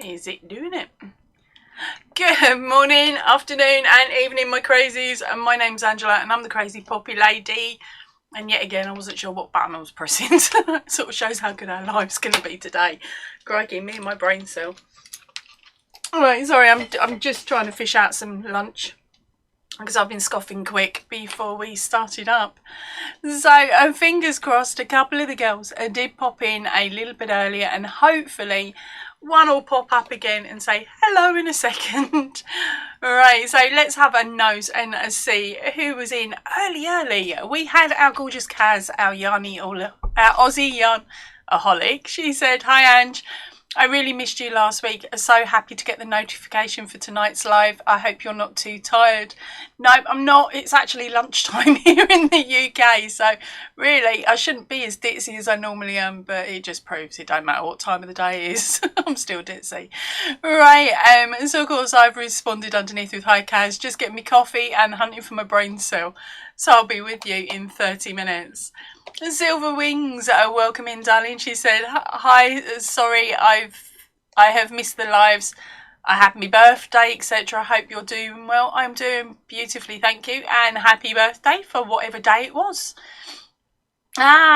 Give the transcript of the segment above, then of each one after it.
Is it doing it? Good morning, afternoon and evening, my crazies. My name's Angela and I'm the Crazy Poppy Lady. And yet again, I wasn't sure what button I was pressing. Sort of shows how good our life's going to be today. Crikey, me and my brain cell. Alright, sorry, I'm just trying to fish out some lunch, because I've been scoffing quick before we started up. So fingers crossed, a couple of the girls did pop in a little bit earlier, and hopefully one will pop up again and say hello in a second. Right, so let's have a nose and see who was in early. We had our gorgeous Kaz, our Aussie yarn-aholic. She said, hi Ange, I really missed you last week. So happy to get the notification for tonight's live. I hope you're not too tired. No, I'm not. It's actually lunchtime here in the UK. So really, I shouldn't be as ditzy as I normally am, but it just proves it don't matter what time of the day it is. I'm still ditzy. Right, so of course I've responded underneath with hi Kaz, just getting me coffee and hunting for my brain cell. So I'll be with you in 30 minutes. Silver Wings, welcome in, darling. She said, hi, sorry, I have missed the lives. I had my birthday, etc. I hope you're doing well. I'm doing beautifully, thank you. And happy birthday for whatever day it was.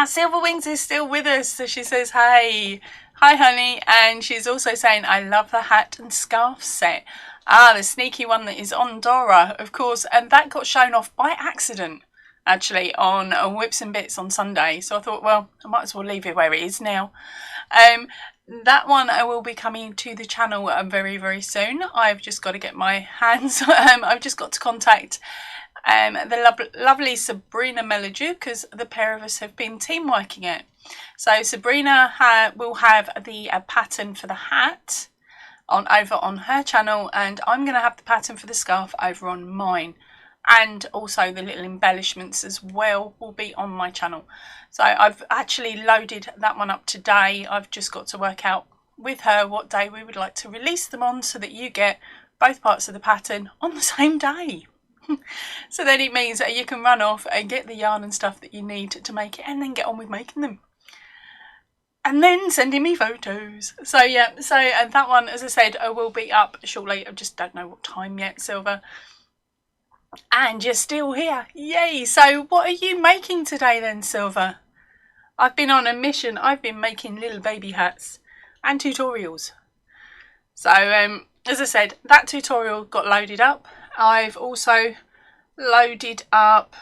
Silver Wings is still with us. So she says, hey, hi, honey. And she's also saying, I love the hat and scarf set. The sneaky one that is on Dora, of course. And that got shown off by accident, actually, on Whips and Bits on Sunday. So I thought, well, I might as well leave it where it is now. That one will be coming to the channel very, very soon. I've just got to get my hands, I've just got to contact the lovely Sabrina because the pair of us have been team working it. So Sabrina will have the pattern for the hat over on her channel, and I'm going to have the pattern for the scarf over on mine. And also the little embellishments as well will be on my channel. So I've actually loaded that one up today. I've just got to work out with her what day we would like to release them on, so that you get both parts of the pattern on the same day. So then it means that you can run off and get the yarn and stuff that you need to make it, and then get on with making them. And then sending me photos. So yeah, so that one, as I said, will be up shortly. I just don't know what time yet, Silver. And you're still here. Yay. So what are you making today then, Silver? I've been on a mission. I've been making little baby hats and tutorials. So as I said, that tutorial got loaded up. I've also loaded up,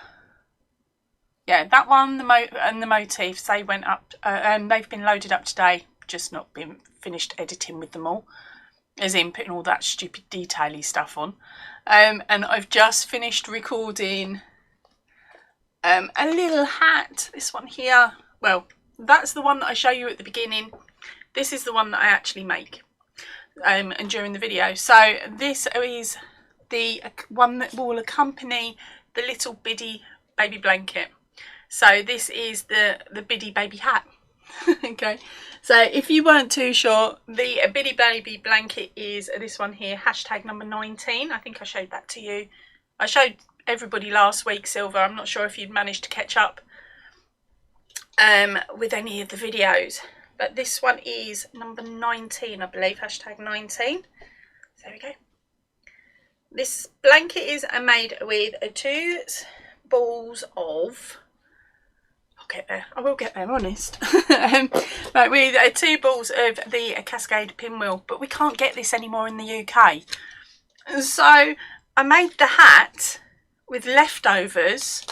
yeah, that one, and the motifs. They went up, they've been loaded up today. Just not been finished editing with them all, as in putting all that stupid detaily stuff on. And I've just finished recording a little hat. This one here, well, that's the one that I show you at the beginning. This is the one that I actually make and during the video. So this is the one that will accompany the little Biddy baby blanket. So this is the Biddy baby hat. Okay, so if you weren't too sure, the Biddy baby blanket is this one here, hashtag number 19. I think I showed that to you. I showed everybody last week, Silver. I'm not sure if you'd managed to catch up with any of the videos, but this one is number 19, I believe, hashtag 19. So there we go. This blanket is made with 2 balls of, get there. I will get there, honest. Right, with 2 balls of the Cascade pinwheel, but we can't get this anymore in the UK. So I made the hat with leftovers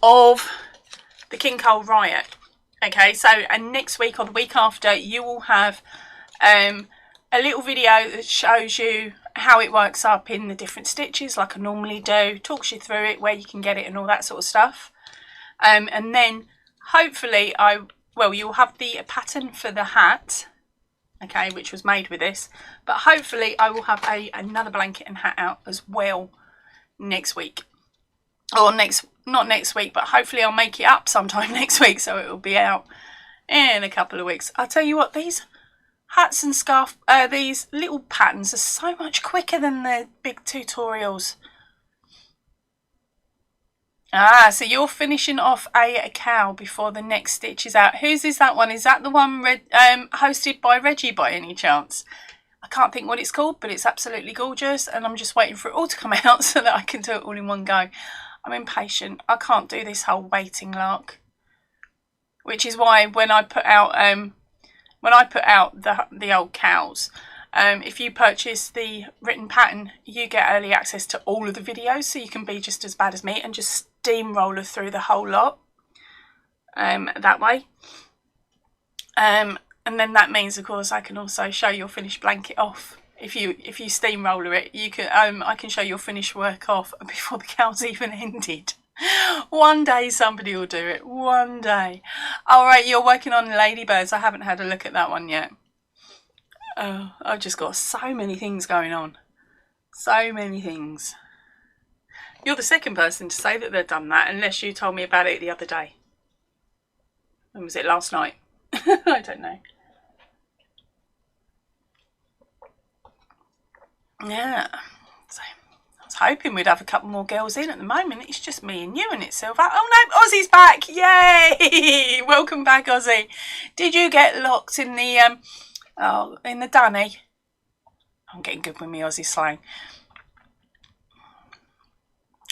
of the King Cole Riot. Okay, so and next week or the week after, you will have a little video that shows you how it works up in the different stitches, like I normally do, talks you through it, where you can get it and all that sort of stuff. And then hopefully you'll have the pattern for the hat, okay, which was made with this, but hopefully I will have another blanket and hat out as well next week, or not next week, but hopefully I'll make it up sometime next week, so it will be out in a couple of weeks. I'll tell you what, these hats and scarf, these little patterns are so much quicker than the big tutorials. So you're finishing off a cow before the next stitch is out. Whose is that one? Is that the one hosted by Reggie by any chance? I can't think what it's called, but it's absolutely gorgeous, and I'm just waiting for it all to come out so that I can do it all in one go. I'm impatient. I can't do this whole waiting lark, which is why when I put out the old cows, if you purchase the written pattern, you get early access to all of the videos, so you can be just as bad as me and just steamroller through the whole lot that way. And then that means, of course, I can also show your finished blanket off. If you steamroller it, you can I can show your finished work off before the cows even ended. One day somebody will do it. One day. All right, you're working on ladybirds. I haven't had a look at that one yet. Oh, I've just got so many things going on. So many things. You're the second person to say that they've done that, unless you told me about it the other day. When was it? Last night? I don't know. Yeah, so I was hoping we'd have a couple more girls in. At the moment it's just me and you and it's Silver. Oh no, Ozzy's back! Yay! Welcome back, Ozzy. Did you get locked in the in the dunny? I'm getting good with me Aussie slang.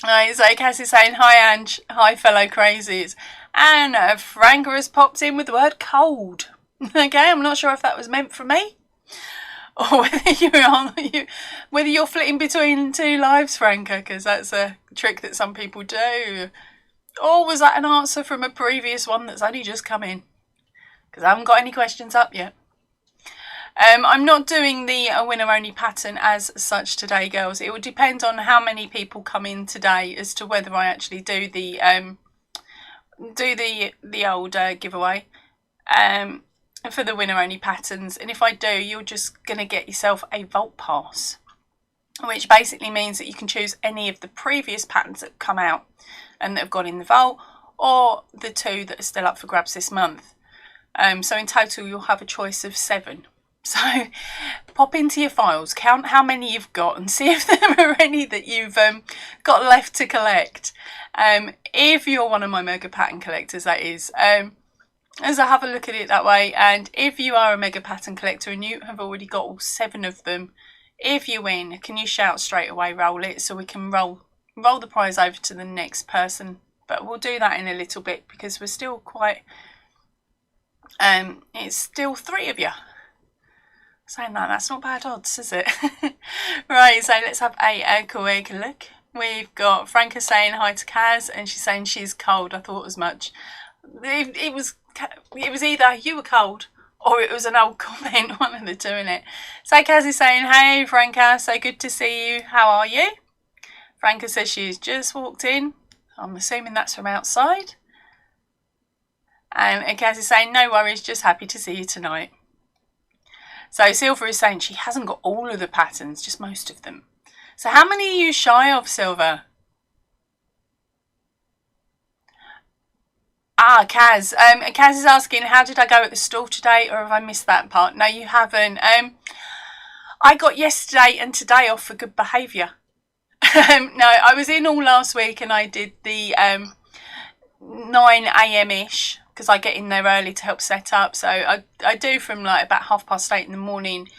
Right, so Cassie's saying hi Ange, hi fellow crazies, and Franca has popped in with the word cold. Okay, I'm not sure if that was meant for me, or whether you're flitting between two lives, Franca, because that's a trick that some people do. Or was that an answer from a previous one that's only just come in? Because I haven't got any questions up yet. I'm not doing the winner only pattern as such today, girls. It will depend on how many people come in today as to whether I actually do the old giveaway for the winner only patterns. And if I do, you're just going to get yourself a vault pass, which basically means that you can choose any of the previous patterns that have come out and that have gone in the vault, or the 2 that are still up for grabs this month. So in total you'll have a choice of 7. So pop into your files, count how many you've got and see if there are any that you've got left to collect. If you're one of my mega pattern collectors, that is, as I have a look at it that way. And if you are a mega pattern collector and you have already got all 7 of them, if you win, can you shout straight away, roll it, so we can roll the prize over to the next person. But we'll do that in a little bit because we're still quite, it's still 3 of you. Saying that's not bad odds, is it? Right, so let's have a quick look. We've got Franca saying hi to Kaz, and she's saying she's cold. I thought as much. It was either you were cold or it was an old comment, one of the two in it. So Kaz is saying, hey Franca, so good to see you. How are you? Franca says she's just walked in. I'm assuming that's from outside. And Kaz is saying, no worries, just happy to see you tonight. So Silver is saying she hasn't got all of the patterns, just most of them. So how many are you shy of, Silver? Ah, Kaz. Kaz is asking, how did I go at the stall today, or have I missed that part? No, you haven't. I got yesterday and today off for good behaviour. No, I was in all last week and I did the 9 AM-ish. Because I get in there early to help set up. So I do from like about 8:30 in the morning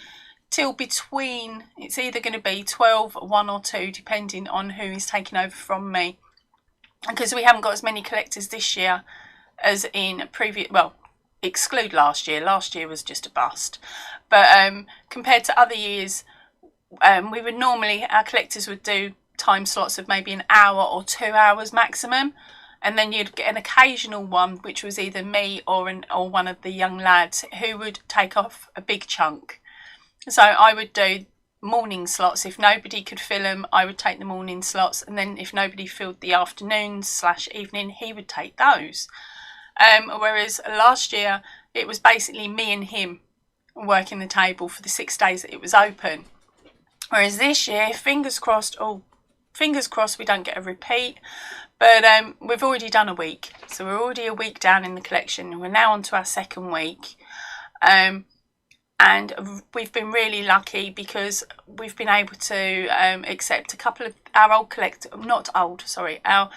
till between, it's either going to be 12, 1 or 2, depending on who is taking over from me. Because we haven't got as many collectors this year as in previous, well, exclude last year. Last year was just a bust. But compared to other years, we would normally, our collectors would do time slots of maybe an hour or 2 hours maximum. And then you'd get an occasional one, which was either me or one of the young lads who would take off a big chunk. So I would do morning slots. If nobody could fill them, I would take the morning slots. And then if nobody filled the afternoons/evening, he would take those. Whereas last year, it was basically me and him working the table for the 6 days that it was open. Whereas this year, fingers crossed we don't get a repeat. But we've already done a week, so we're already a week down in the collection. We're now on to our 2nd week, and we've been really lucky because we've been able to accept a couple of our old collectors, our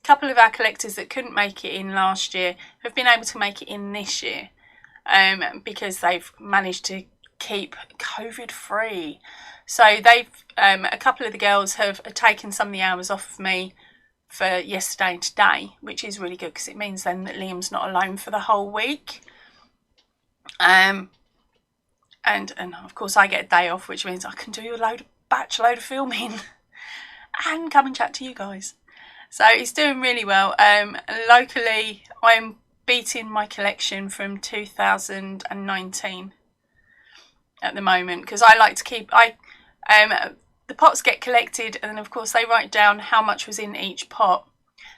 couple of our collectors that couldn't make it in last year have been able to make it in this year, because they've managed to keep COVID free. So they've a couple of the girls have taken some of the hours off of me for yesterday and today, which is really good because it means then that Liam's not alone for the whole week. And of course I get a day off, which means I can do a batch load of filming and come and chat to you guys. So it's doing really well. Locally, I'm beating my collection from 2019 at the moment, because I like to keep the pots get collected, and then of course they write down how much was in each pot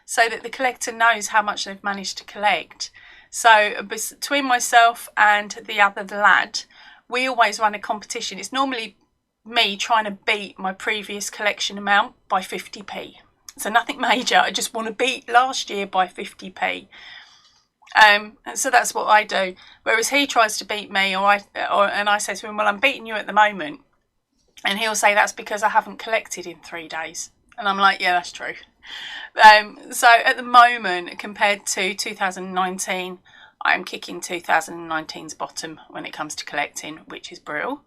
so that the collector knows how much they've managed to collect. So between myself and the other lad, we always run a competition. It's normally me trying to beat my previous collection amount by 50p. So nothing major, I just want to beat last year by 50p. So that's what I do. Whereas he tries to beat me, and I say to him, well, I'm beating you at the moment. And he'll say that's because I haven't collected in 3 days. And I'm like, yeah, that's true. So at the moment, compared to 2019, I'm kicking 2019's bottom when it comes to collecting, which is brutal.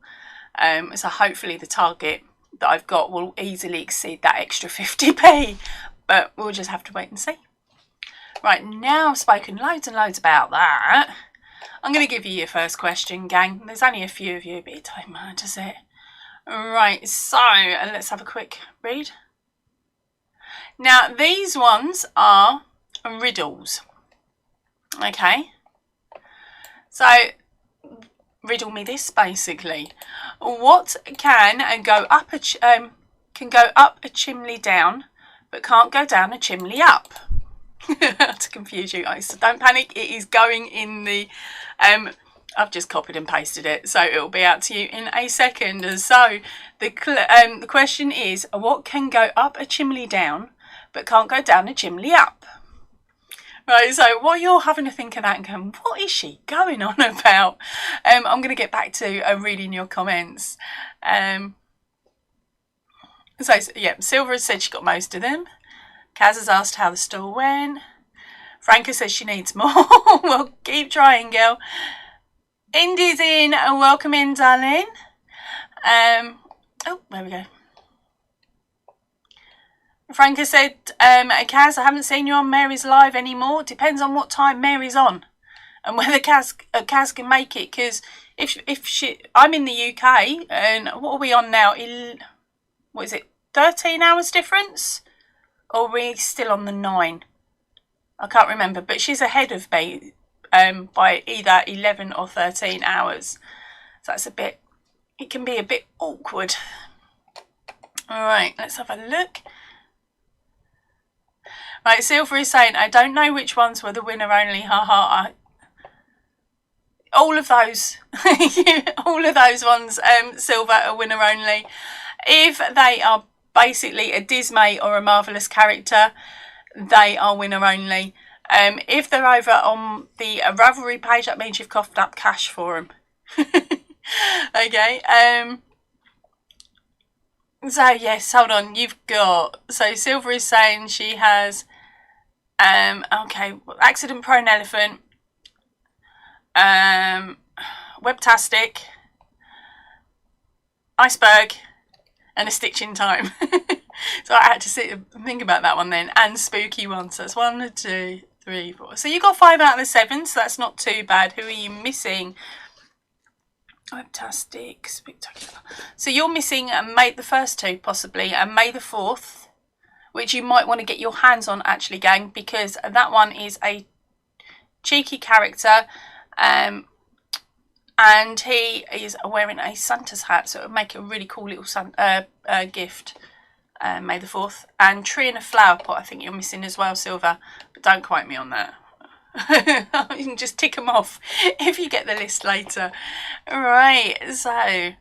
So hopefully the target that I've got will easily exceed that extra 50p. But we'll just have to wait and see. Right, now I've spoken loads and loads about that, I'm going to give you your first question, gang. There's only a few of you, but it don't matter, does it? Right, so let's have a quick read. Now, these ones are riddles. Okay. So, riddle me this, basically. What can go up a chimney down, but can't go down a chimney up? To confuse you guys, so don't panic. It is going in the I've just copied and pasted it, so it'll be out to you in a second. So the question is, what can go up a chimney down but can't go down a chimney up? Right, so while you're having to think of that and going, what is she going on about, I'm going to get back to reading your comments. So yeah, Silver has said she got most of them. Kaz has asked how the store went. Franca says she needs more. Well, keep trying, girl. Indy's in. Welcome in, darling. Oh, there we go. Franca said, Kaz, I haven't seen you on Mary's Live anymore. Depends on what time Mary's on and whether Kaz can make it. Because I'm in the UK, and what are we on now? What is it? 13 hours difference? Or are we still on the 9? I can't remember, but she's ahead of me by either 11 or 13 hours. So that's it can be a bit awkward. All right, let's have a look. Right, Silver is saying, I don't know which ones were the winner only, haha. All of those, all of those ones, Silver, are winner only. If they are basically a Dismay or a Marvellous character, they are winner only. If they're over on the Ravelry page, that means you've coughed up cash for them. Okay. So yes, hold on. You've got, so Silver is saying she has okay, accident prone elephant, webtastic, iceberg, and a stitch in time. So I had to sit and think about that one then, and spooky one. So it's 1, 2, 3, 4. So you got 5 out of the 7, so that's not too bad. Who are you missing? Fantastic, spectacular. So you're missing May the first 2 possibly, and May the 4th, which you might want to get your hands on actually, gang, because that one is a cheeky character, and he is wearing a Santa's hat, so it would make a really cool little gift. May the 4th. And tree and a flower pot I think you're missing as well, Silver, but don't quote me on that. You can just tick them off if you get the list later. Right, so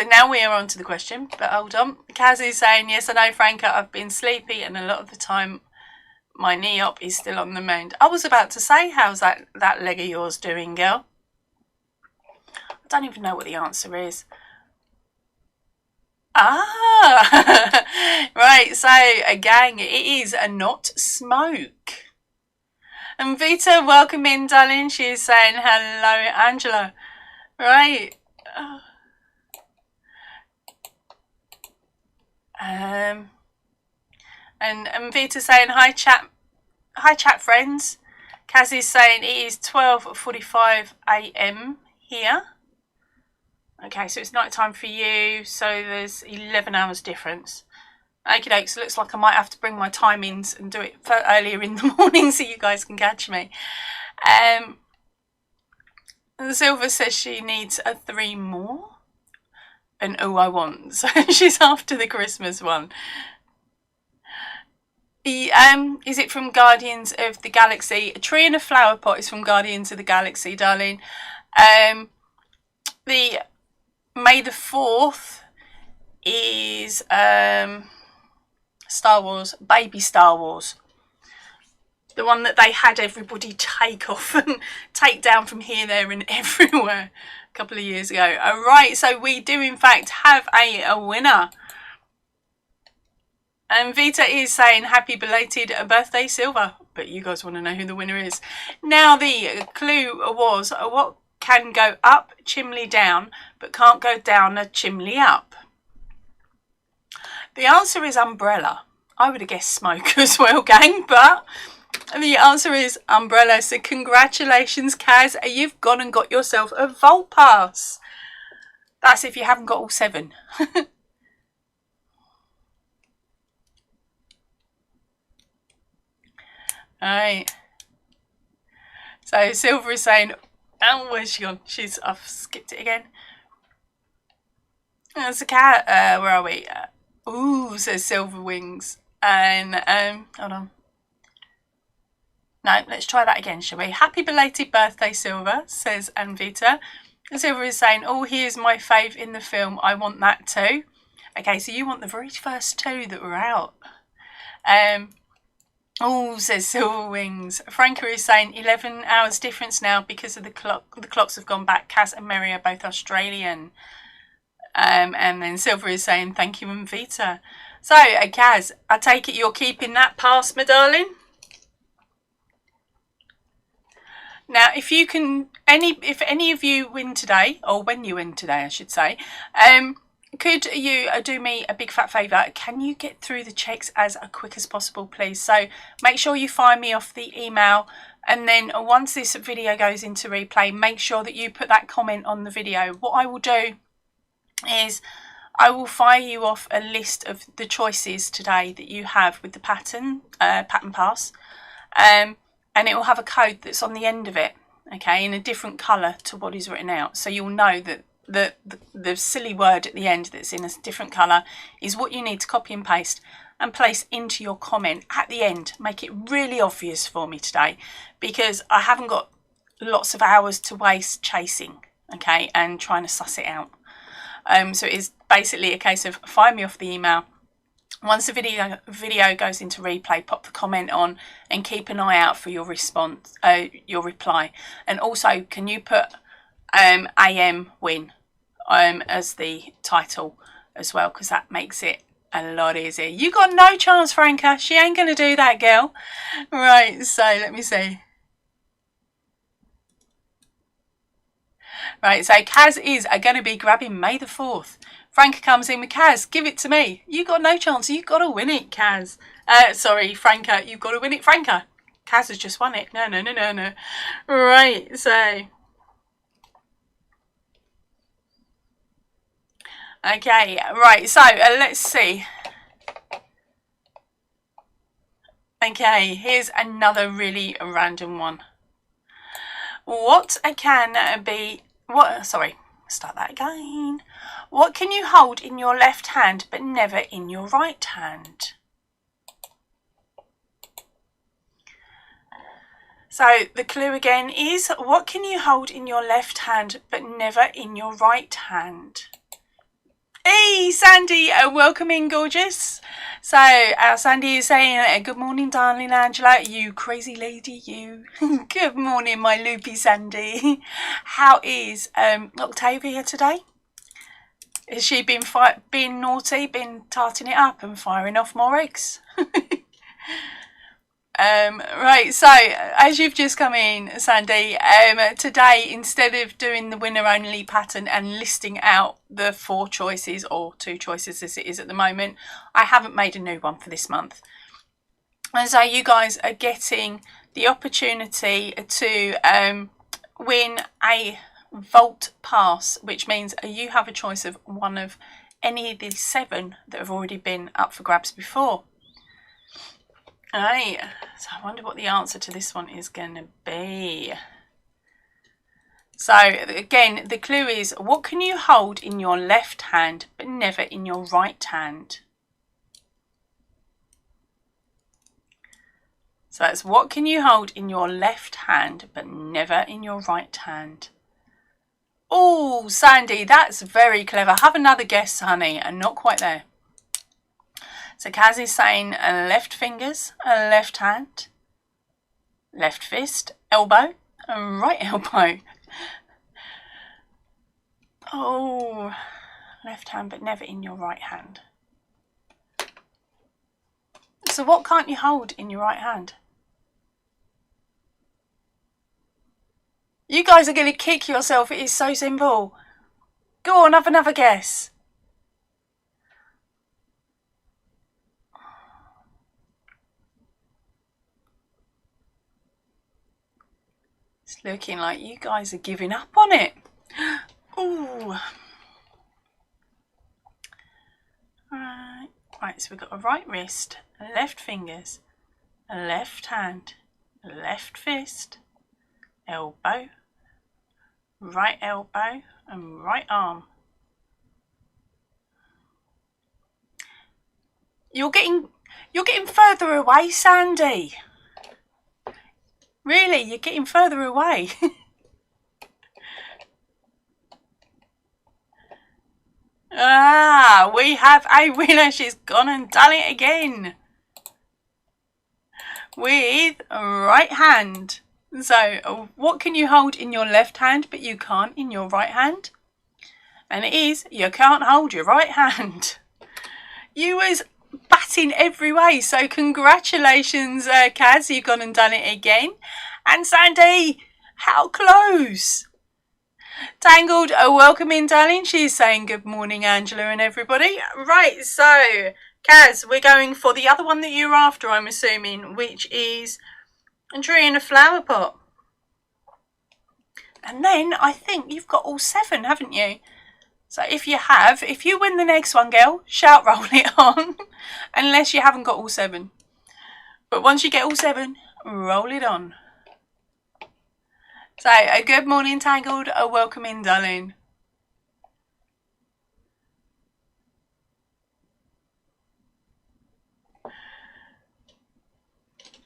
now we are on to the question, but hold on. Kaz is saying, yes, I know, Franca, I've been sleepy and a lot of the time my knee op is still on the mend. I was about to say, how's that leg of yours doing, girl? I don't even know what the answer is. Ah, right, so gang, it is a not smoke. And Vita, welcome in, darling. She is saying hello, Angela. Right. And Vita saying hi chat friends. Kaz is saying it is 12:45 AM here. Okay, so it's night time for you, so there's 11 hours difference. Okie doke, so it looks like I might have to bring my timings and do it earlier in the morning so you guys can catch me. Silver says she needs 3 more. And oh, I want. So she's after the Christmas one. Is it from Guardians of the Galaxy? A Tree and a Flower Pot is from Guardians of the Galaxy, darling. The May the 4th is Star Wars, baby Star Wars. The one that they had everybody take off and take down from here, there and everywhere a couple of years ago. Alright, so we do in fact have a winner. And Vita is saying happy belated birthday, Silver. But you guys want to know who the winner is. Now the clue was what can go up chimney down but can't go down a chimney up. The answer is umbrella. I would have guessed smoke as well, gang, but the answer is umbrella. So congratulations, Kaz. You've gone and got yourself a vault pass. That's if you haven't got all 7. Alright. So Silver is saying, oh, where's she gone? I've skipped it again. There's a cat. Where are we? Ooh, says Silver Wings. And hold on. No, let's try that again, shall we? Happy belated birthday, Silver, says Anvita. Silver is saying, oh, here's my fave in the film. I want that too. Okay, so you want the very first 2 that were out. Oh, says Silver Wings. Franca is saying 11 hours difference now because of the clock. The clocks have gone back. Kaz and Mary are both Australian. And then Silver is saying thank you, Anvita. So, Kaz, I take it you're keeping that pass, my darling. Now, if any of you win today, or when you win today, I should say, could you do me a big fat favour? Can you get through the checks as quick as possible, please? So make sure you fire me off the email, and then once this video goes into replay, make sure that you put that comment on the video. What I will do is I will fire you off a list of the choices today that you have with the pattern pass, and it will have a code that's on the end of it, okay, in a different colour to what is written out, so you'll know that the silly word at the end that's in a different colour is what you need to copy and paste and place into your comment at the end. Make it really obvious for me today, because I haven't got lots of hours to waste chasing, okay, and trying to suss it out. So it is basically a case of fire me off the email. Once the video goes into replay, pop the comment on and keep an eye out for your response, your reply. And also, can you put AM win as the title as well, because that makes it a lot easier. You got no chance, Franca. She ain't going to do that, girl. Right, so let me see. Right, so Kaz is going to be grabbing May the 4th. Franca comes in with Kaz. Give it to me. You got no chance. You got to win it, Kaz. Sorry, Franca. You've got to win it, Franca. Kaz has just won it. No. Right, so. Okay, right, so let's see. Okay, here's another really random one. What can be... Sorry, start that again. What can you hold in your left hand but never in your right hand? So the clue again is, what can you hold in your left hand but never in your right hand? Hey Sandy, welcome in, gorgeous. So Sandy is saying, good morning, darling Angela, you crazy lady, you. Good morning, my loopy Sandy. How is Octavia today? Has she been being naughty, been tarting it up and firing off more eggs? Right, so as you've just come in, Sandy, today, instead of doing the winner only pattern and listing out the 4 choices, or 2 choices as it is at the moment, I haven't made a new one for this month. And so you guys are getting the opportunity to win a vault pass, which means you have a choice of one of any of the 7 that have already been up for grabs before. Alright, so I wonder what the answer to this one is going to be. So again, the clue is, what can you hold in your left hand but never in your right hand? So that's, what can you hold in your left hand but never in your right hand? Oh, Sandy, that's very clever. Have another guess, honey, and not quite there. So Kaz is saying left fingers, left hand, left fist, elbow, and right elbow. Oh, left hand but never in your right hand. So what can't you hold in your right hand? You guys are going to kick yourself. It is so simple. Go on, have another guess. It's looking like you guys are giving up on it. Ooh. Right, so we've got a right wrist, left fingers, left hand, left fist, elbow, right elbow, and right arm. You're getting further away, Sandy. Really, you're getting further away. Ah, we have a winner. She's gone and done it again. With right hand. So, what can you hold in your left hand but you can't in your right hand? And it is, you can't hold your right hand. You was batting every way. So, congratulations, Kaz. You've gone and done it again. And Sandy, how close? Tangled, welcome in, darling. She's saying good morning, Angela and everybody. Right, so, Kaz, we're going for the other one that you're after, I'm assuming, which is a tree in a flower pot. And then I think you've got all 7, haven't you? So if you win the next one, girl, shout roll it on. Unless you haven't got all 7. But once you get all 7, roll it on. So, good morning, Tangled. Welcome in, darling.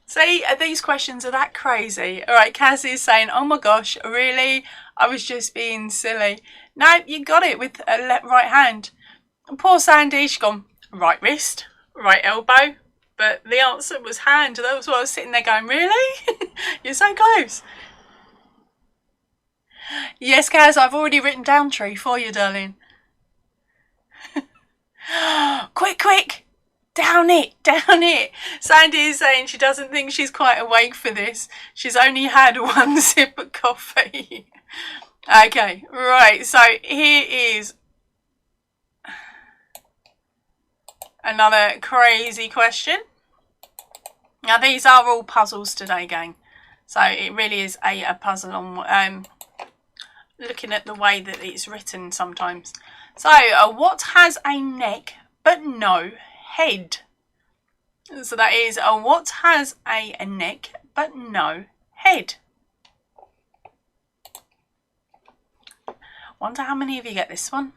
See, these questions are that crazy. All right, Cassie is saying, oh my gosh, really? I was just being silly. No, you got it with a right hand. And poor Sandy, she's gone right wrist, right elbow. But the answer was hand. That was what I was sitting there going, really? You're so close. Yes, Kaz, I've already written down tree for you, darling. Quick, quick! Down it, down it! Sandy is saying she doesn't think she's quite awake for this. She's only had 1 sip of coffee. Okay, right, so here is another crazy question. Now, these are all puzzles today, gang. So it really is a puzzle on looking at the way that it's written sometimes. So, what has a neck but no head? So that is, what has a neck but no head? Wonder how many of you get this one.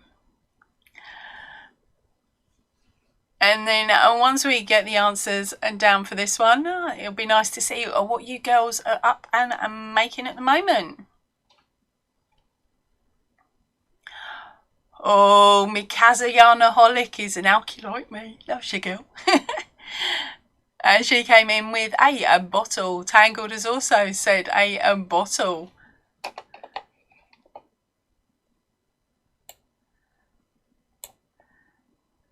And then once we get the answers down for this one, it'll be nice to see what you girls are up and making at the moment. Oh, me Kazayana-holic is an alky like me. Loves you, girl. And she came in with a bottle. Tangled has also said a bottle.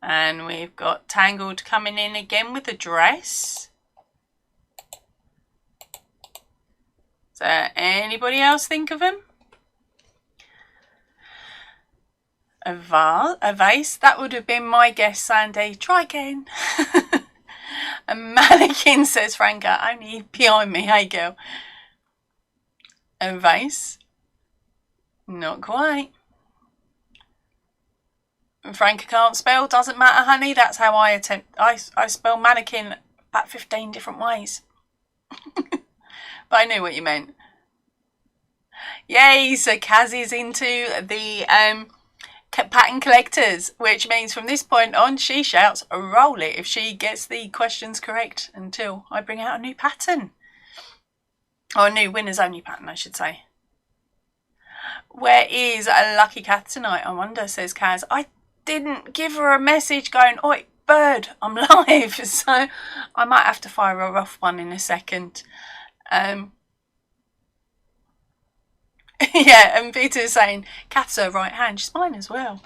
And we've got Tangled coming in again with a dress. So anybody else think of them? A vase. That would have been my guess, Sandy. Try again. A mannequin, says Franca. Only behind me. Hey, girl. A vase. Not quite. Franca can't spell. Doesn't matter, honey. That's how I attempt. I spell mannequin about 15 different ways. But I knew what you meant. Yay, so Kazzie's into the pattern collectors, which means from this point on she shouts roll it if she gets the questions correct until I bring out a new pattern. Or a new winners only pattern, I should say. Where is a Lucky Cat tonight, I wonder, says Kaz. I didn't give her a message going, oi, bird, I'm live. So I might have to fire her off one in a second. Yeah, and Peter's saying, Cat's her right hand, she's mine as well.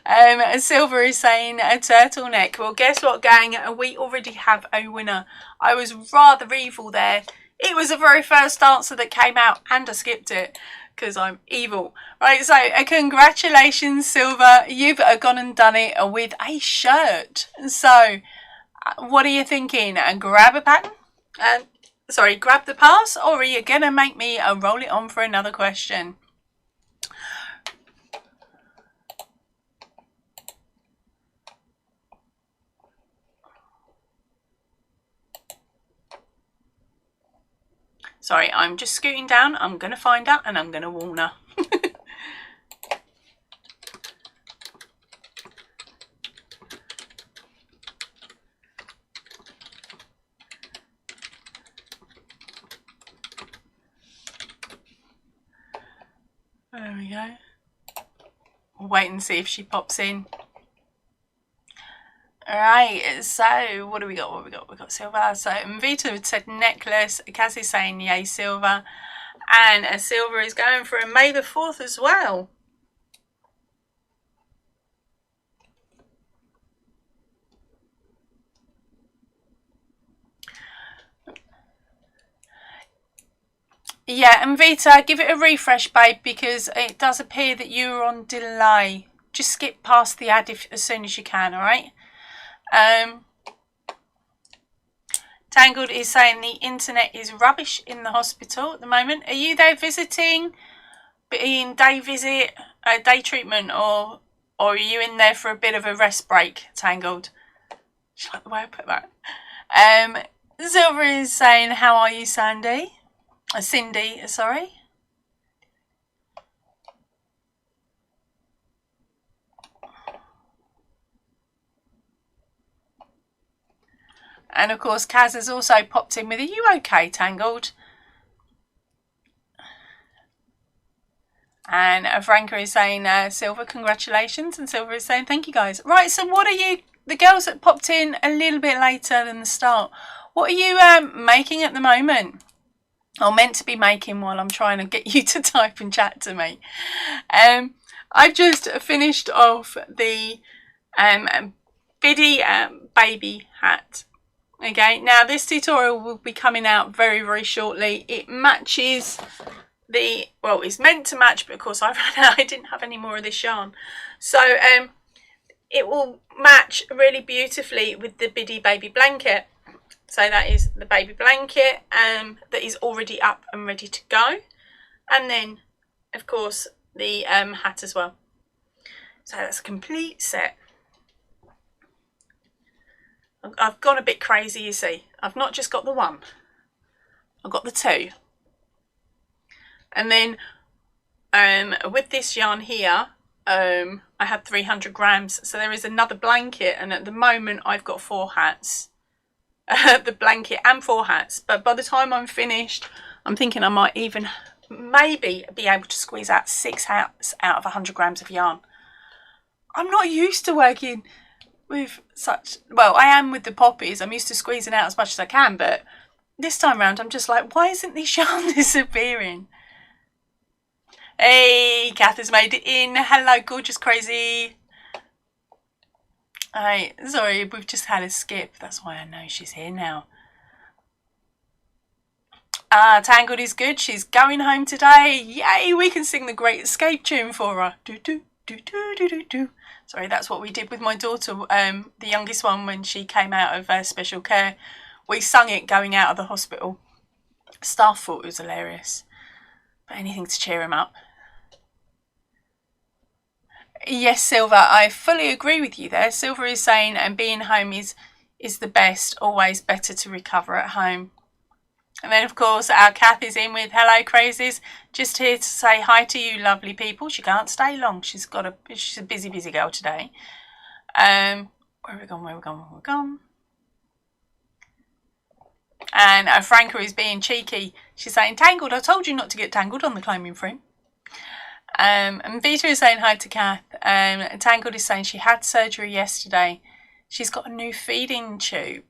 And Silver is saying, a turtleneck. Well, guess what, gang? We already have a winner. I was rather evil there. It was the very first answer that came out, and I skipped it, because I'm evil. Right, so congratulations, Silver. You've gone and done it with a shirt. So, what are you thinking? Grab a pattern? Sorry, grab the pass, or are you going to make me roll it on for another question? Sorry, I'm just scooting down. I'm going to find out and I'm going to warn her. There we go. We'll wait and see if she pops in. Alright, so what do we got? We've got Silver. So Vita had said necklace. Cassie's saying yay, Silver. And Silver is going for a May the 4th as well. Yeah, and Vita, give it a refresh, babe, because it does appear that you're on delay. Just skip past the ad as soon as you can, alright? Tangled is saying the internet is rubbish in the hospital at the moment. Are you there visiting, in day visit, day treatment, or are you in there for a bit of a rest break, Tangled? I like the way I put that. Silver is saying, how are you, Sandy? Cindy, sorry. And of course, Kaz has also popped in with, are you okay, Tangled? And Franca is saying, Silver, congratulations. And Silver is saying, thank you, guys. Right, so what are you, the girls that popped in a little bit later than the start, what are you making at the moment? Or meant to be making while I'm trying to get you to type and chat to me. I've just finished off the Biddy baby hat. Okay, now this tutorial will be coming out very, very shortly. It matches the, well, it's meant to match, but of course I ran out. I didn't have any more of this yarn. So it will match really beautifully with the Biddy baby blanket. So that is the baby blanket that is already up and ready to go. And then, of course, the hat as well. So that's a complete set. I've gone a bit crazy, you see. I've not just got the one. I've got the two. And then with this yarn here, I had 300 grams. So there is another blanket. And at the moment, I've got 4 hats. The blanket and 4 hats. But by the time I'm finished, I'm thinking I might even maybe be able to squeeze out 6 hats out of 100 grams of yarn. I'm not used to working with such, well, I am with the poppies. I'm used to squeezing out as much as I can, but this time round I'm just like, why isn't this yarn disappearing? Hey, Kath has made it in. Hello, gorgeous crazy. Hey, sorry, we've just had a skip. That's why I know she's here now. Tangled is good. She's going home today. Yay, we can sing the Great Escape tune for her. Do, do, do, do, do, do, do. Sorry, that's what we did with my daughter, the youngest one, when she came out of special care. We sung it going out of the hospital. Staff thought it was hilarious. But anything to cheer him up. Yes, Silver, I fully agree with you there. Silver is saying, and being home is the best. Always better to recover at home. And then, of course, our Kath is in with hello, crazies. Just here to say hi to you, lovely people. She can't stay long. She's a busy, busy girl today. Where are we gone? And Franca is being cheeky. She's saying, Tangled, I told you not to get tangled on the climbing frame. And Vita is saying hi to Kath. Tangled is saying she had surgery yesterday. She's got a new feeding tube.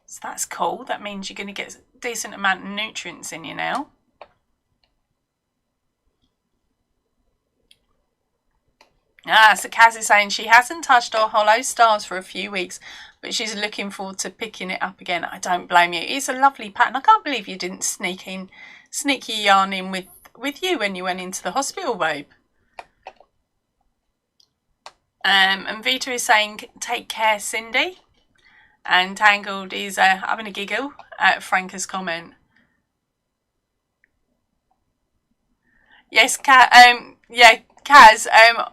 So that's cool. That means you're going to get a decent amount of nutrients in you now. So Kaz is saying she hasn't touched her hollow stars for a few weeks, but she's looking forward to picking it up again. I don't blame you. It's a lovely pattern. I can't believe you didn't sneak your yarn in with you when you went into the hospital, babe. And Vita is saying, take care, Cindy. And Tangled is having a giggle at Franca's comment. Yes, Kaz,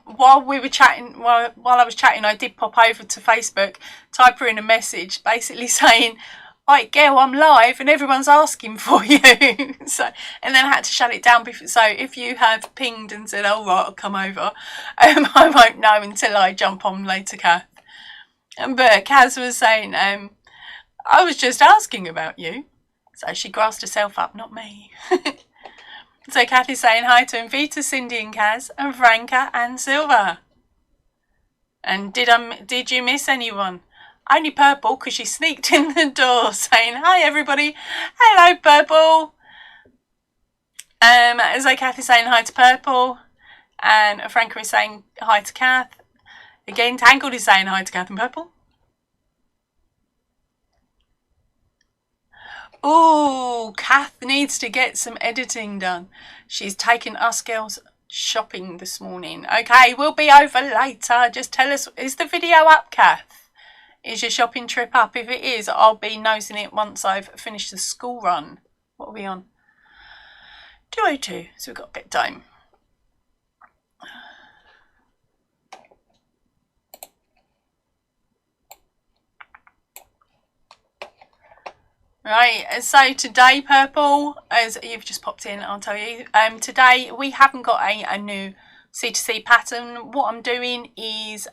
while we were chatting, while I was chatting, I did pop over to Facebook, type her in a message, basically saying, "Right, girl, I'm live, and everyone's asking for you." And then I had to shut it down. So if you have pinged and said, "Oh right, I'll come over," I won't know until I jump on later, Kath. But Kaz was saying, I was just asking about you. So she grasped herself up, not me. So Kathy's saying hi to Vita, Cindy and Kaz, and Franca and Silver. And did you miss anyone? Only Purple, because she sneaked in the door saying, hi everybody. Hello Purple. So Kathy's saying hi to Purple. And Franca is saying hi to Kath. Again, Tangled is saying hi to Kath and Purple. Ooh, Kath needs to get some editing done. She's taken us girls shopping this morning. Okay, we'll be over later. Just tell us, is the video up, Kath? Is your shopping trip up? If it is, I'll be nosing it once I've finished the school run. What are we on? 2:02, so we've got a bit of time. Right, so today, Purple, as you've just popped in, I'll tell you, today we haven't got a new C2C pattern. What I'm doing is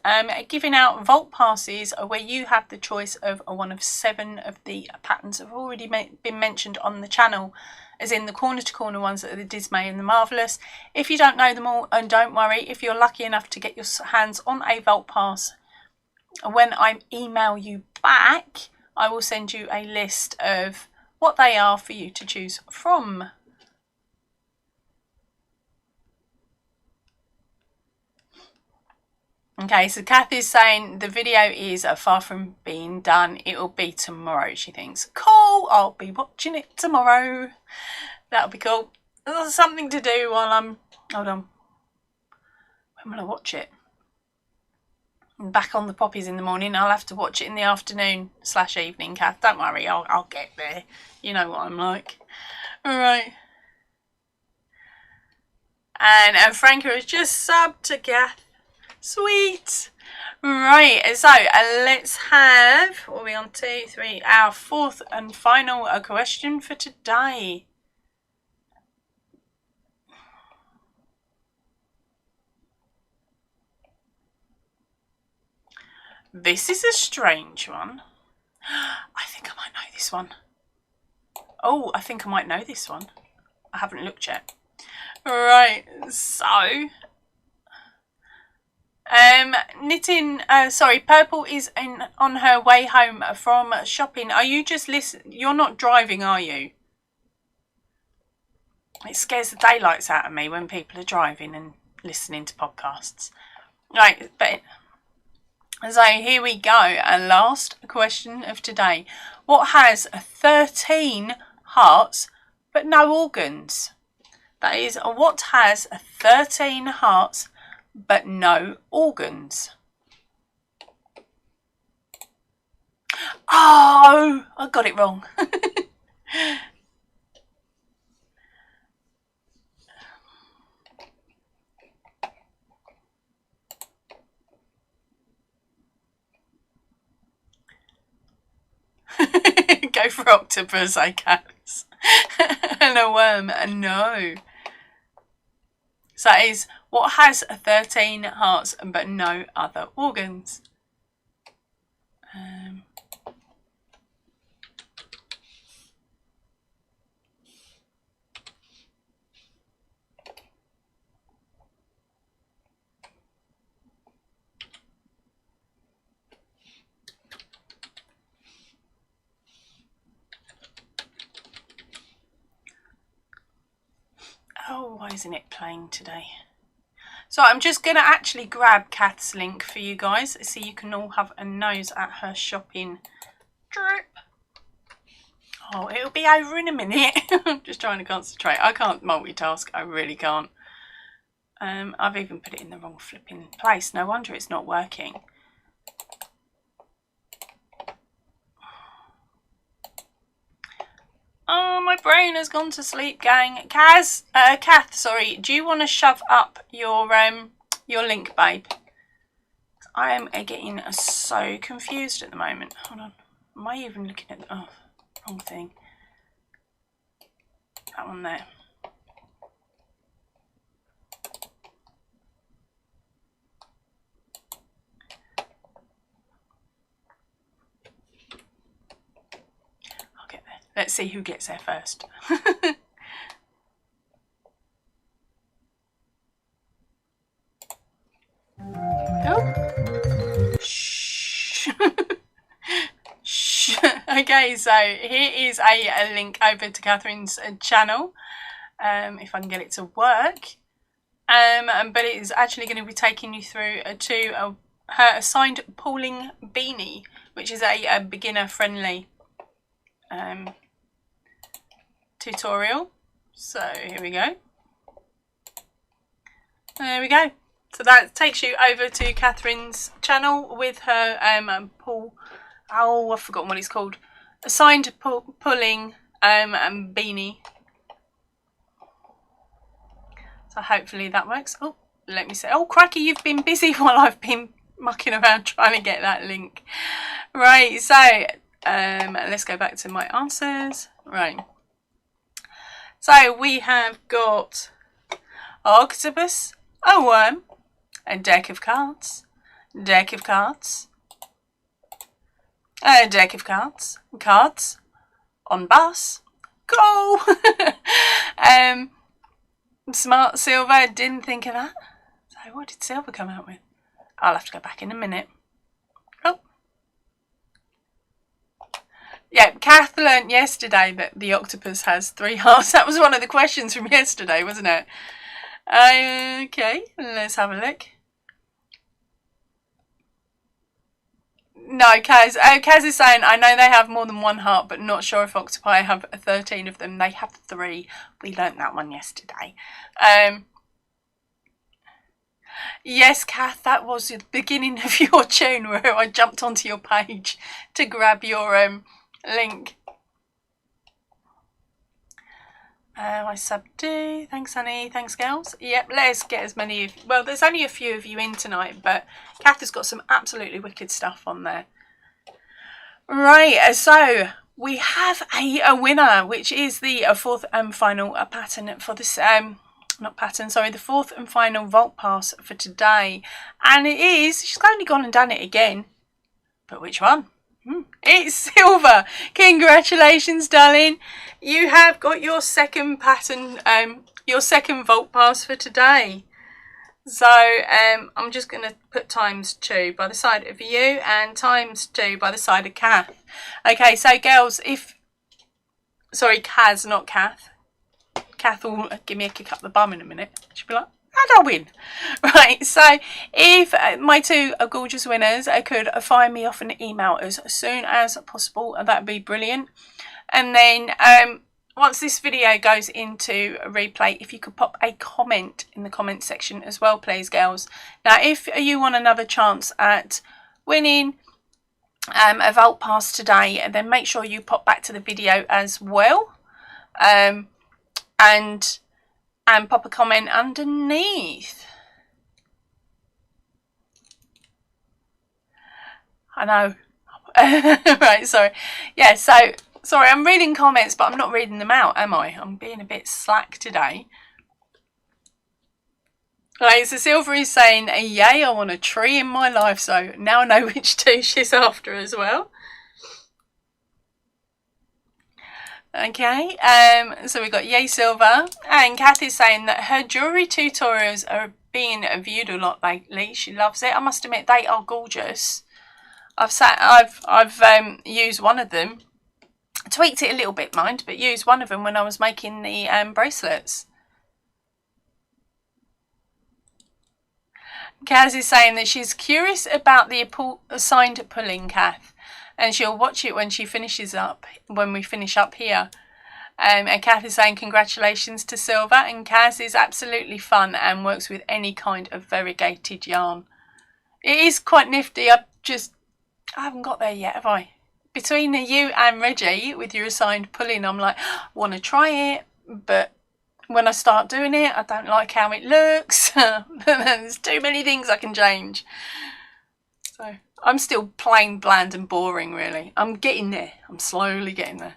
giving out vault passes where you have the choice of one of 7 of the patterns that have already been mentioned on the channel, as in the corner to corner ones that are the Dismay and the Marvellous. If you don't know them all, and don't worry, if you're lucky enough to get your hands on a vault pass, when I email you back, I will send you a list of what they are for you to choose from. Okay, so Kath is saying the video is far from being done. It will be tomorrow, she thinks. Cool, I'll be watching it tomorrow. That'll be cool. There's something to do while I'm... Hold on. When will I watch it? I'm back on the poppies in the morning. I'll have to watch it in the afternoon / evening, Kath. Don't worry, I'll get there. You know what I'm like. Alright. And Franca has just subbed to Kath. Sweet. Right, so let's have, what are we on, 2, 3, our 4th and final question for today. This is a strange one. I think I might know this one. Oh, I think I might know this one. I haven't looked yet. Right, so... Purple is on her way home from shopping. Are you just listening? You're not driving, are you? It scares the daylights out of me when people are driving and listening to podcasts. Right, but... So here we go, and last question of today. What has 13 hearts but no organs? That is, what has 13 hearts but no organs? Oh, I got it wrong. Go for octopus, I guess. And a worm, no. So that is, what has 13 hearts but no other organs? Oh, why isn't it playing today? So I'm just going to actually grab Kath's link for you guys so you can all have a nose at her shopping trip. Oh, it'll be over in a minute. I'm just trying to concentrate. I can't multitask. I really can't. I've even put it in the wrong flipping place. No wonder it's not working. Oh, my brain has gone to sleep, gang. Kath, sorry. Do you want to shove up your link, babe? I am getting so confused at the moment. Hold on. Am I even looking at the wrong thing? That one there. Let's see who gets there first. Oh. Shh. Shh. Okay, so here is a link over to Catherine's channel. If I can get it to work. But it is actually going to be taking you through to her assigned pooling beanie, which is a beginner friendly tutorial. So here we go. There we go. So that takes you over to Catherine's channel with her pool. Oh, I've forgotten what it's called. Assigned pulling beanie. So hopefully that works. Oh, let me see. Oh, crikey, you've been busy while I've been mucking around trying to get that link. Right, so let's go back to my answers. Right. So we have got octopus, a worm, a deck of cards, deck of cards, a deck of cards, cards, on bus, go! Smart Silver, didn't think of that. So what did Silver come out with? I'll have to go back in a minute. Oh. Yeah, Kath learnt yesterday that the octopus has 3 hearts. That was one of the questions from yesterday, wasn't it? Okay, let's have a look. No, Kaz. Kaz is saying, I know they have more than 1 heart, but not sure if octopi have 13 of them. They have 3. We learnt that one yesterday. Yes, Kath, that was the beginning of your tune where I jumped onto your page to grab your link. I subdo. Thanks, honey. Thanks, girls. Yep, let's get as many of... Well, there's only a few of you in tonight, but Kath has got some absolutely wicked stuff on there. Right, so we have a winner, which is the 4th and final pattern for this... not pattern, sorry, the 4th and final vault pass for today. And it is... She's only gone and done it again. But which one? It's Silver. Congratulations, darling. You have got your second pattern, your second vault pass for today. So I'm just going to put ×2 by the side of you and ×2 by the side of Kath. Okay, so girls, sorry, Kaz, not Kath. Kath will give me a kick up the bum in a minute. She'll be like, how'd I win? Right, so if my 2 gorgeous winners could fire me off an email as soon as possible, that'd be brilliant. And then once this video goes into a replay, if you could pop a comment in the comment section as well, please, girls. Now, if you want another chance at winning a vault pass today, then make sure you pop back to the video as well, and pop a comment underneath. I know. Right, sorry. Yeah, so sorry, I'm reading comments, but I'm not reading them out, am I? I'm being a bit slack today. Right, so Silver is saying, yay, I want a tree in my life. So now I know which two she's after as well. Okay, so we've got yay, Silver. And Kathy's saying that her jewellery tutorials are being viewed a lot lately. She loves it. I must admit, they are gorgeous. I've used one of them. Tweaked it a little bit, mind, but used one of them when I was making the bracelets. Kaz is saying that she's curious about the assigned pulling, Kath, and she'll watch it when she finishes up, when we finish up here. And Kath is saying congratulations to Silver, and Kaz is absolutely fun and works with any kind of variegated yarn. It is quite nifty. I haven't got there yet, have I? Between you and Reggie with your assigned pulling, I'm like, I want to try it, but when I start doing it, I don't like how it looks. There's too many things I can change. So I'm still plain bland and boring, really. I'm getting there. I'm slowly getting there.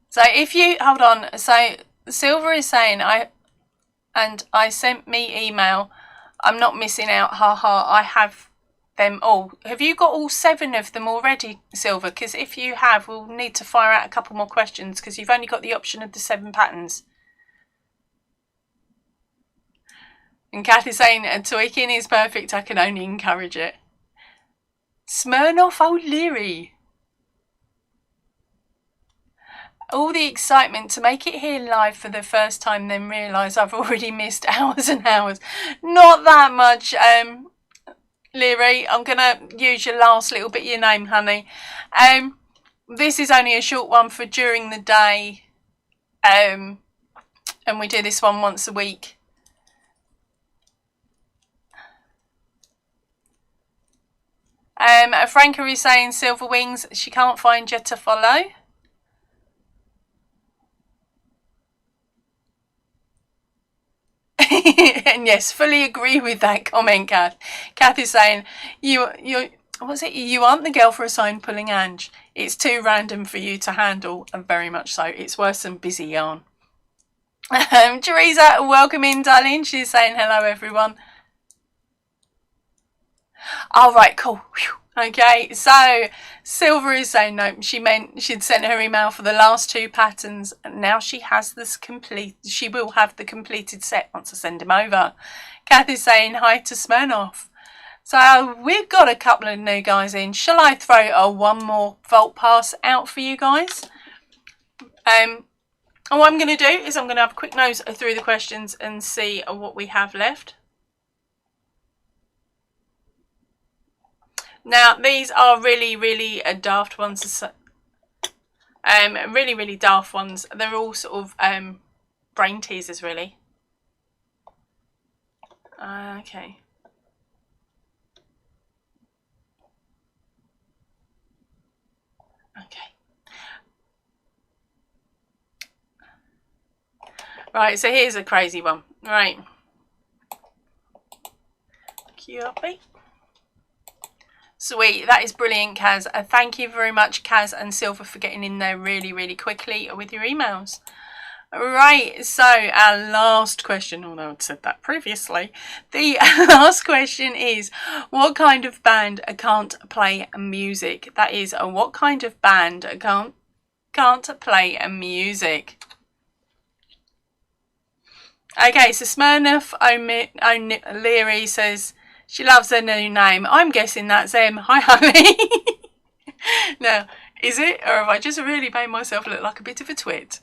So if you hold on, so Silver is saying I sent me email. I'm not missing out. Haha. I have them all. Have you got all 7 of them already, Silver? Because if you have, we'll need to fire out a couple more questions because you've only got the option of the 7 patterns. And Kathy's saying tweaking is perfect. I can only encourage it. Smirnoff O'Leary. All the excitement to make it here live for the first time, then realise I've already missed hours and hours. Not that much, Leary. I'm going to use your last little bit of your name, honey. This is only a short one for during the day, and we do this one once a week. Franca is saying Silver Wings, she can't find you to follow. And yes, fully agree with that comment, Kath. Kath is saying you aren't the girl for assigned pulling, Ange. It's too random for you to handle, and very much so. It's worse than busy yarn. Teresa, welcome in, darling. She's saying hello, everyone. All right, cool. Whew. Okay, so Silver is saying no, she meant she'd sent her email for the last 2 patterns, and now she has this complete. She will have the completed set once I send them over. Kath is saying hi to Smirnoff. So we've got a couple of new guys in. Shall I throw one more vault pass out for you guys? And what I'm going to do is I'm going to have a quick nose through the questions and see what we have left. Now, these are really daft ones. Really daft ones. They're all sort of brain teasers, really. Okay. Okay. Right, so here's a crazy one. Right. Cupcake. Sweet, that is brilliant, Kaz. Thank you very much, Kaz and Silver, for getting in there really quickly with your emails. Right, so our last question, although I'd said that previously, the last question is, what kind of band can't play music? That is, what kind of band can't play music? Okay, so Smirnoff O'Leary says she loves her new name. I'm guessing that's M. Hi, honey. Now, is it? Or have I just really made myself look like a bit of a twit?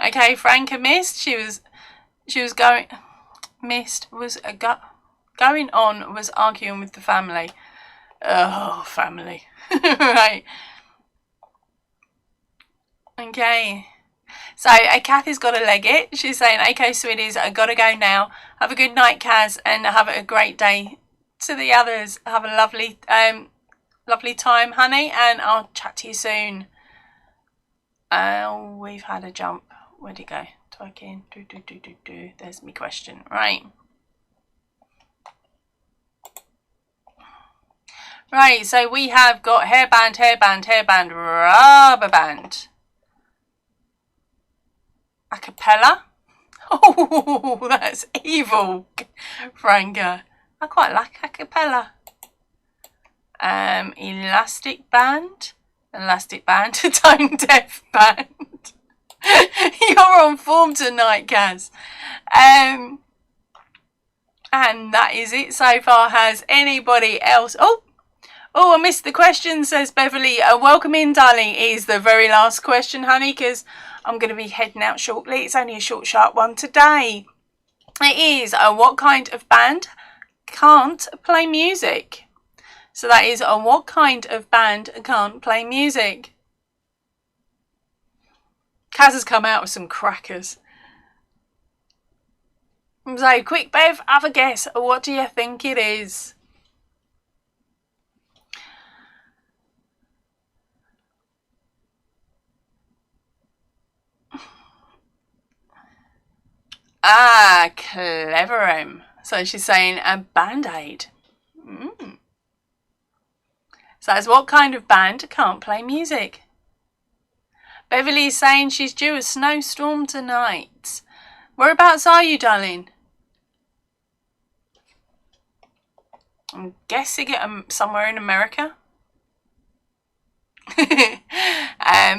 Okay, Franca missed. She was going going on was arguing with the family. Oh, family. Right. Okay. So, Kathy's got to leg it. She's saying, okay, sweeties, I got to go now. Have a good night, Kaz, and have a great day. To the others, have a lovely time, honey, and I'll chat to you soon. Oh, we've had a jump. Where'd it go? Type in. There's my question. Right. Right, so we have got hairband, rubber band. Acapella. Oh, that's evil, Franca. I quite like acapella. Elastic band, tone deaf band. You're on form tonight, Kaz. And that is it so far. Has anybody else? Oh, I missed the question, says Beverly. Welcome in, darling. It is the very last question, honey, because I'm going to be heading out shortly. It's only a short, sharp one today. It is, what kind of band can't play music? So that is, what kind of band can't play music? Kaz has come out with some crackers. So, quick, Bev, have a guess. What do you think it is? Ah, clever. So she's saying a band-aid. So that's what kind of band can't play music? Beverly's saying she's due a snowstorm tonight. Whereabouts are you, darling? I'm guessing it somewhere in America.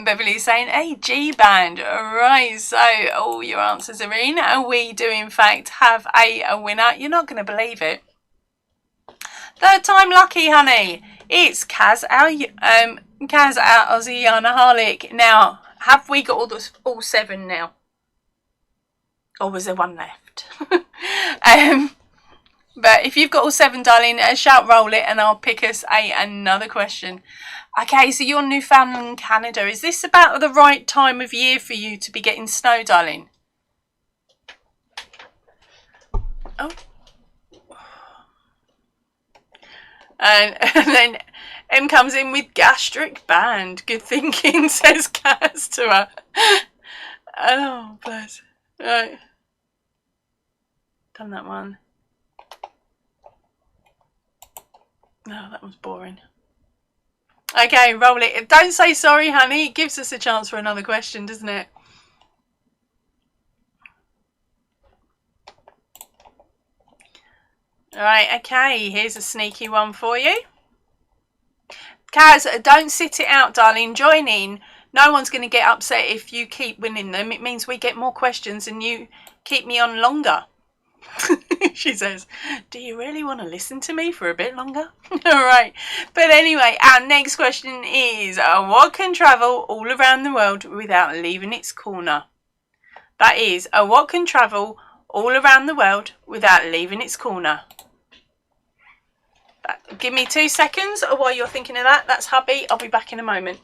Beverly's saying a G band. Right, so all your answers are in, and we do in fact have a winner. You're not going to believe it. Third time lucky, honey. It's Kaz, our Aussie Yarnaholic. Now, have we got all 7 now? Or was there one left? But if you've got all 7, darling, shout roll it and I'll pick us another question. Okay, so you're Newfoundland, Canada. Is this about the right time of year for you to be getting snow, darling? Oh. And then M comes in with gastric band. Good thinking, says Kaz to her. Oh, bless. Right. Done that one. No, that was boring. Okay, roll it. Don't say sorry, honey. It gives us a chance for another question, doesn't it? Alright, okay. Here's a sneaky one for you. Kaz, don't sit it out, darling. Join in. No one's going to get upset if you keep winning them. It means we get more questions and you keep me on longer. She says, do you really want to listen to me for a bit longer? Alright, but anyway, our next question is, what can travel all around the world without leaving its corner? That is, what can travel all around the world without leaving its corner? Give me 2 seconds while you're thinking of that. That's hubby. I'll be back in a moment.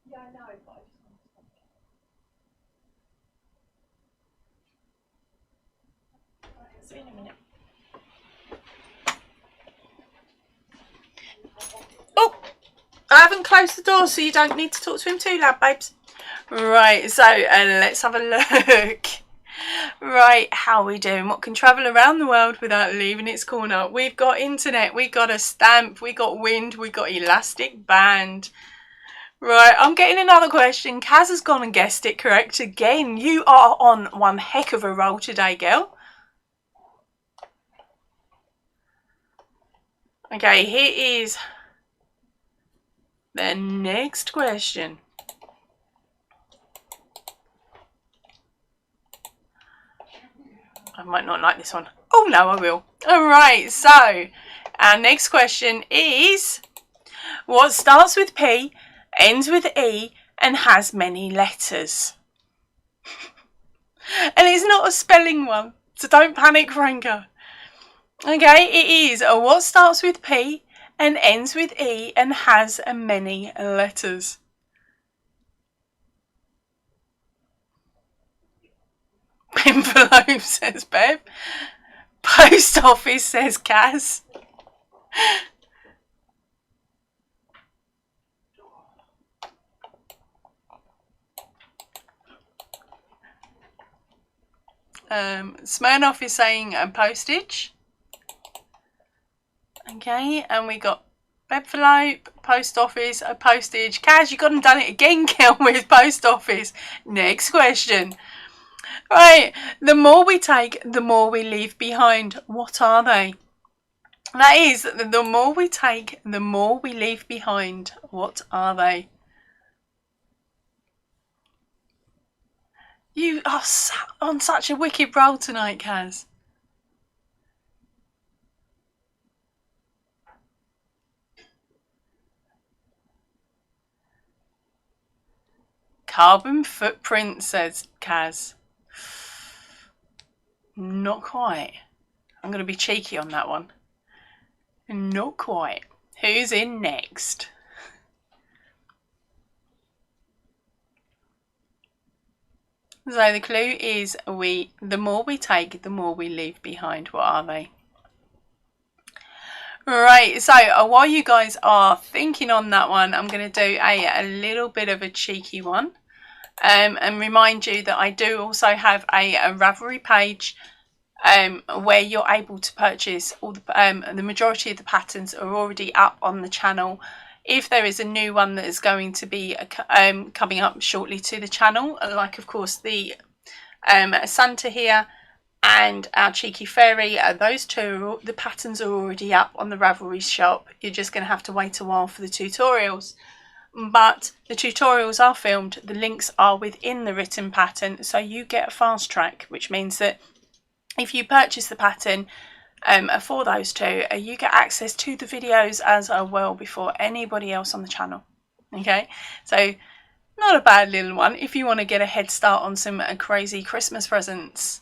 Yeah, I know, but I just want to stop it. Right, see you in a minute. Oh, I haven't closed the door, so you don't need to talk to him too loud, babes. Right, so let's have a look. Right, how are we doing? What can travel around the world without leaving its corner? We've got internet, we got a stamp, we got wind, we got elastic band. Right, I'm getting another question. Kaz has gone and guessed it correct again. You are on one heck of a roll today, girl. Okay, here is The next question. I might not like this one. Oh no, I will. Alright, so our next question is, what starts with P, ends with E, and has many letters? And it's not a spelling one, so don't panic, Franca. Okay, it is what starts with P and ends with E and has many letters. Envelope, says Bev. Post office, says Kaz. Smirnoff is saying postage. Okay, and we got envelope, post office, postage. Kaz, you got them done it again, Kel, with post office. Next question. Right, the more we take, the more we leave behind. What are they? That is, the more we take, the more we leave behind. What are they? You are on such a wicked roll tonight, Kaz. Carbon footprint, says Kaz. Not quite. I'm going to be cheeky on that one. Not quite. Who's in next? So the clue is the more we take, the more we leave behind. What are they? Right, so while you guys are thinking on that one, I'm going to do a little bit of a cheeky one. And remind you that I do also have a Ravelry page where you're able to purchase all the majority of the patterns are already up on the channel. If there is a new one that is going to be coming up shortly to the channel, like of course the Santa here and our cheeky fairy, those two, the patterns are already up on the Ravelry shop. You're just going to have to wait a while for the tutorials. But the tutorials are filmed, the links are within the written pattern, so you get a fast track, which means that if you purchase the pattern for those two, you get access to the videos as well before anybody else on the channel. Okay, so not a bad little one if you want to get a head start on some crazy Christmas presents.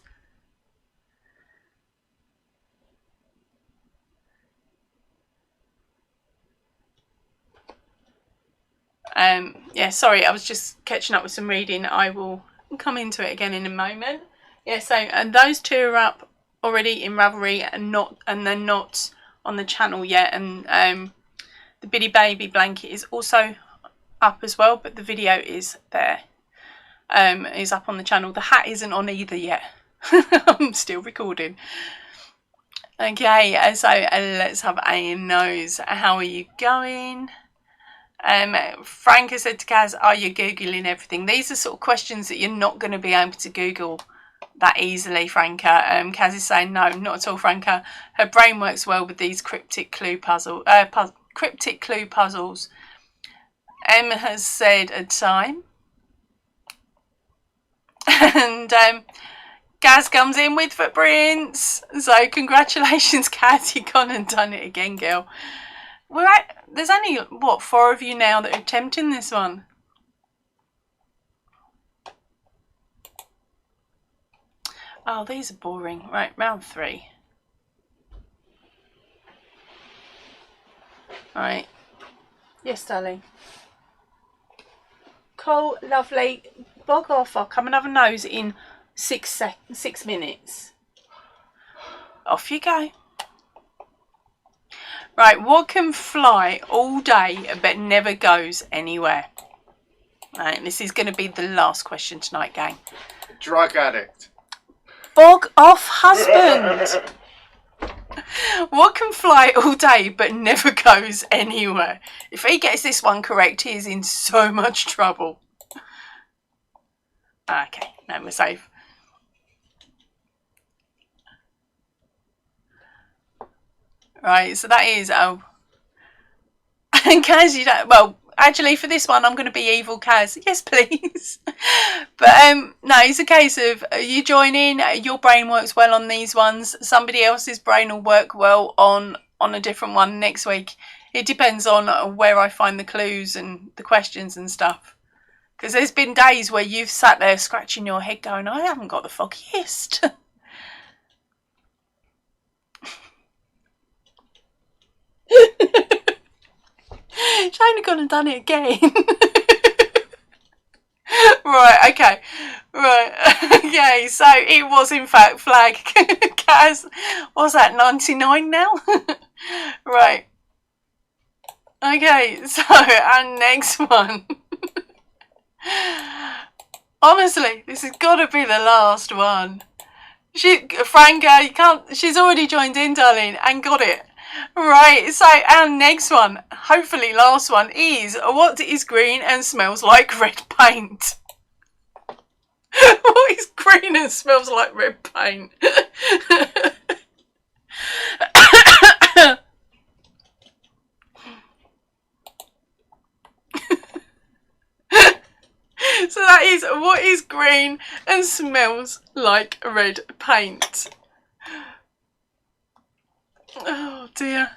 Yeah, sorry, I was just catching up with some reading. I will come into it again in a moment. Yeah, so and those two are up already in Ravelry and they're not on the channel yet. And the Biddy baby blanket is also up as well, but the video is there. Is up on the channel. The hat isn't on either yet. I'm still recording. Okay, so let's have a nose. How are you going? Franca said to Kaz, are you Googling everything? These are sort of questions that you're not going to be able to Google that easily, Franca. Kaz is saying, no, not at all, Franca. Her brain works well with these cryptic clue puzzles. Emma has said a time. And Kaz comes in with footprints. So congratulations, Kaz. You've gone and done it again, girl. There's only, what, 4 of you now that are attempting this one. Oh, these are boring. Right, round 3. Right. Yes, darling. Cool, lovely. Bog off. I'll come and have a nose in 6 minutes. Off you go. Right, what can fly all day but never goes anywhere? Right, this is going to be the last question tonight, gang. Drug addict. Bog off, husband. What can fly all day but never goes anywhere? If he gets this one correct, he is in so much trouble. Okay, no, we're safe. Right, so that is in case you don't. Well, actually, for this one, I'm going to be evil Kaz. Yes, please. But no, it's a case of you join in. Your brain works well on these ones. Somebody else's brain will work well on a different one next week. It depends on where I find the clues and the questions and stuff. Because there's been days where you've sat there scratching your head going, I haven't got the foggiest. Shane gone and done it again. Right, okay. Right, okay, so it was in fact flag. Kaz, what's that, 99 now? Right. Okay, so our next one. Honestly, this has got to be the last one. Franca, you can't. She's already joined in, darling, and got it. Right, so our next one, hopefully last one, is what is green and smells like red paint? What is green and smells like red paint? So that is what is green and smells like red paint. Oh dear.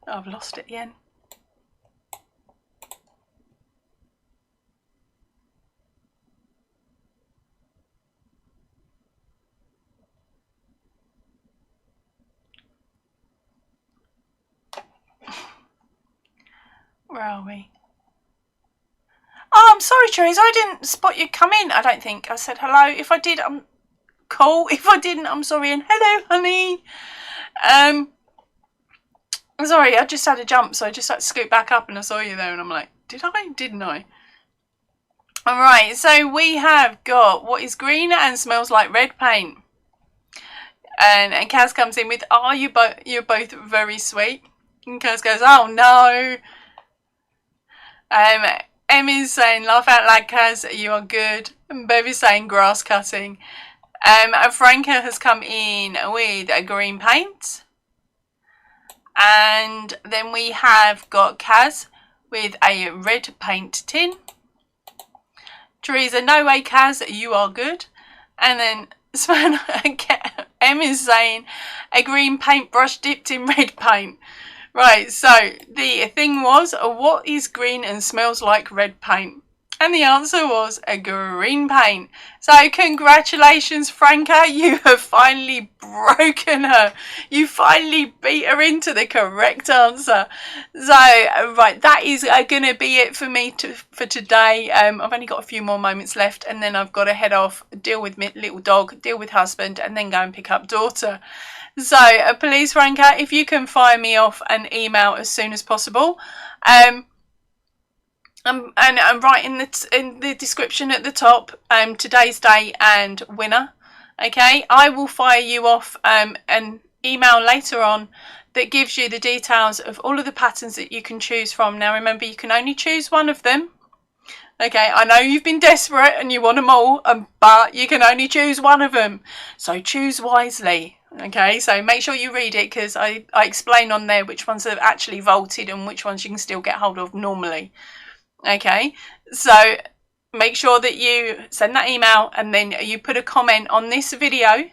I've lost it again. Where are we? Oh, I'm sorry, Therese. I didn't spot you come in, I don't think. I said hello. If I did, I'm cool. If I didn't, I'm sorry. And hello, honey. Sorry, I just had a jump, so I just had to scoot back up and I saw you there and I'm like, did I? Didn't I? Alright, so we have got what is green and smells like red paint. And Kaz comes in with, you're both very sweet. And Kaz goes, oh no. Emmy's saying, laugh out loud, Kaz, you are good. And Bev is saying, grass cutting. Franca has come in with a green paint. And then we have got Kaz with a red paint tin. Teresa, no way, Kaz, you are good. And then Em is saying, a green paintbrush dipped in red paint. Right, so the thing was, what is green and smells like red paint? And the answer was a green paint. So congratulations, Franca. You have finally broken her. You finally beat her into the correct answer. So, right, that is going to be it for me for today. I've only got a few more moments left and then I've got to head off, deal with my little dog, deal with husband and then go and pick up daughter. So, please, Franca, if you can fire me off an email as soon as possible. And write in the description at the top today's date and winner. Okay, I will fire you off an email later on that gives you the details of all of the patterns that you can choose from. Now remember, you can only choose one of them. Okay, I know you've been desperate and you want them all, but you can only choose one of them. So choose wisely. Okay, so make sure you read it because I explain on there which ones are actually vaulted and which ones you can still get hold of normally. Okay, so make sure that you send that email and then you put a comment on this video,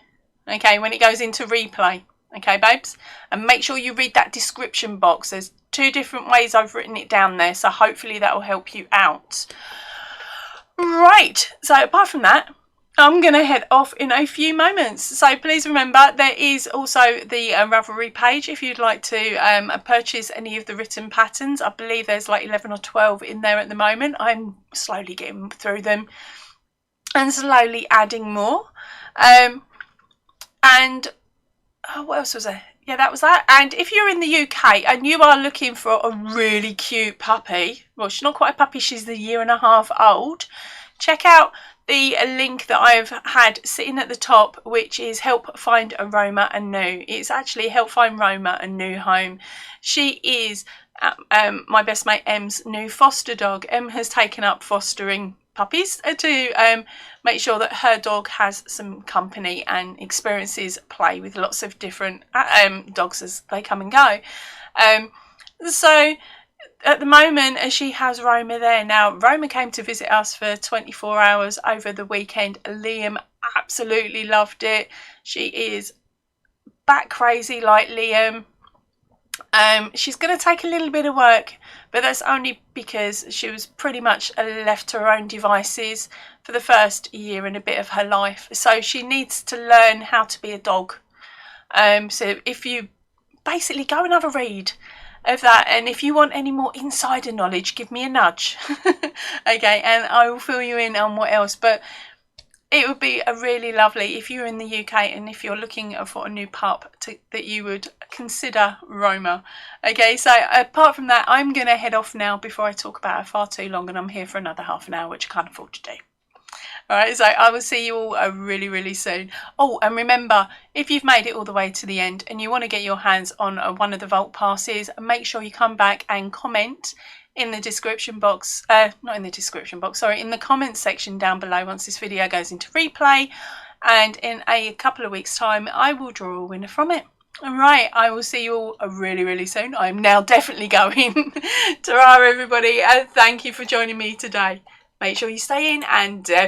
okay, when it goes into replay, okay, babes? And make sure you read that description box. There's 2 different ways I've written it down there, so hopefully that will help you out. Right, so apart from that, I'm going to head off in a few moments. So please remember, there is also the Ravelry page if you'd like to purchase any of the written patterns. I believe there's like 11 or 12 in there at the moment. I'm slowly getting through them and slowly adding more. And what else was there? Yeah, that was that. And if you're in the UK and you are looking for a really cute puppy, well, she's not quite a puppy, she's a 1.5 years old, check out the link that I've had sitting at the top, which is Help Find a Roma a New. It's actually Help Find Roma a New Home. She is my best mate Em's new foster dog. Em has taken up fostering puppies to make sure that her dog has some company and experiences play with lots of different dogs as they come and go. So at the moment, as she has Roma there. Now, Roma came to visit us for 24 hours over the weekend. Liam absolutely loved it. She is bat crazy like Liam. She's going to take a little bit of work, but that's only because she was pretty much left to her own devices for the first year and a bit of her life. So she needs to learn how to be a dog. So if you basically go and have a read of that, and if you want any more insider knowledge, give me a nudge. Okay, and I will fill you in on what else. But it would be a really lovely, if you're in the UK and if you're looking for a new pup, that you would consider Roma. Okay, so apart from that, I'm going to head off now before I talk about her far too long, and I'm here for another half an hour, which I can't afford to do. Alright, so I will see you all really, really soon. Oh, and remember, if you've made it all the way to the end and you want to get your hands on one of the vault passes, make sure you come back and comment in the description box, not in the description box, sorry, in the comments section down below once this video goes into replay. And in a couple of weeks' time, I will draw a winner from it. Alright, I will see you all really, really soon. I'm now definitely going. Ta-ra, everybody, and thank you for joining me today. Make sure you stay in and definitely